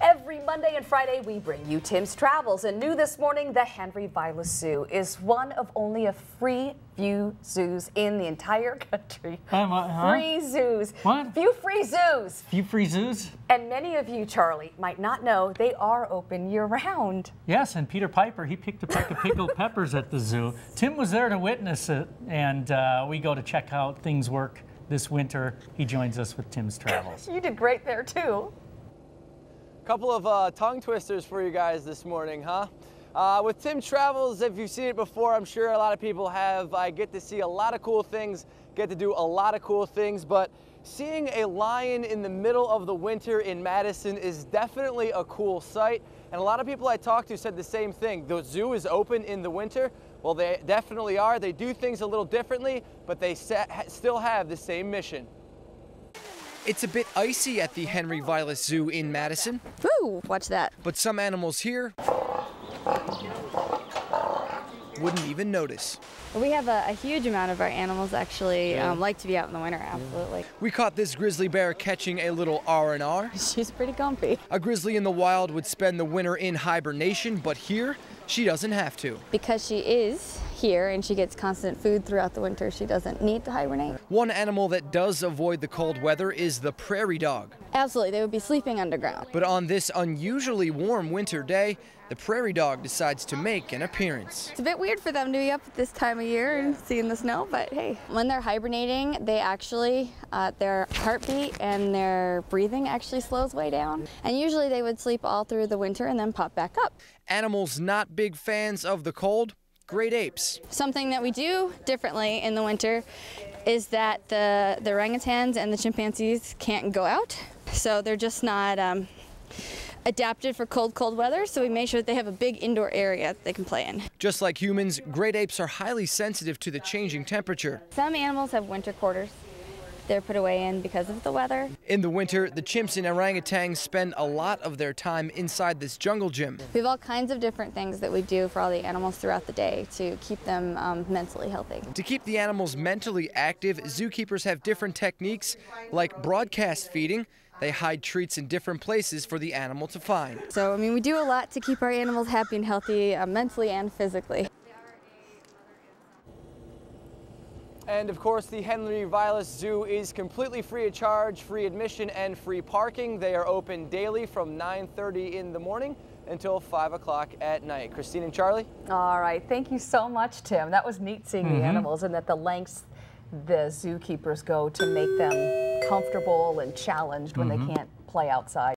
Every Monday and Friday, we bring you Tim's Travels. And new this morning, the Henry Vilas Zoo is one of only a few zoos in the entire country. Free zoos. What? Few free zoos. Few free zoos? And many of you, Charlie, might not know they are open year-round. Yes, and Peter Piper, he picked a peck of pickled peppers at the zoo. Tim was there to witness it, and we go to check how things work this winter. He joins us with Tim's Travels. You did great there, too. Couple of tongue twisters for you guys this morning, huh? With Tim's Travels, if you've seen it before, I'm sure a lot of people have. I get to see a lot of cool things, get to do a lot of cool things, but seeing a lion in the middle of the winter in Madison is definitely a cool sight. And a lot of people I talked to said the same thing. The zoo is open in the winter. Well, they definitely are. They do things a little differently, but they still have the same mission. It's a bit icy at the Henry Vilas Zoo in Madison. Ooh, watch that. But some animals here wouldn't even notice. We have a huge amount of our animals actually like to be out in the winter, absolutely. We caught this grizzly bear catching a little R&R. She's pretty comfy. A grizzly in the wild would spend the winter in hibernation, but here, she doesn't have to. Because she is here and she gets constant food throughout the winter, she doesn't need to hibernate. One animal that does avoid the cold weather is the prairie dog. Absolutely, they would be sleeping underground. But on this unusually warm winter day, the prairie dog decides to make an appearance. It's a bit weird for them to be up at this time of year and seeing the snow, but hey. When they're hibernating, they actually, their heartbeat and their breathing actually slows way down. And usually they would sleep all through the winter and then pop back up. Animals not big fans of the cold? Great apes. Something that we do differently in the winter is that the orangutans and the chimpanzees can't go out. So they're just not adapted for cold weather, so we make sure that they have a big indoor area that they can play in. Just like humans, great apes are highly sensitive to the changing temperature. Some animals have winter quarters. They're put away in because of the weather. In the winter, the chimps and orangutans spend a lot of their time inside this jungle gym. We have all kinds of different things that we do for all the animals throughout the day to keep them mentally healthy. To keep the animals mentally active, zookeepers have different techniques like broadcast feeding. They hide treats in different places for the animal to find. So, I mean, we do a lot to keep our animals happy and healthy mentally and physically. And of course, the Henry Vilas Zoo is completely free of charge, free admission and free parking. They are open daily from 9:30 in the morning until 5 o'clock at night. Christine and Charlie? All right. Thank you so much, Tim. That was neat seeing the animals and that the lengths the zookeepers go to make them comfortable and challenged when they can't play outside.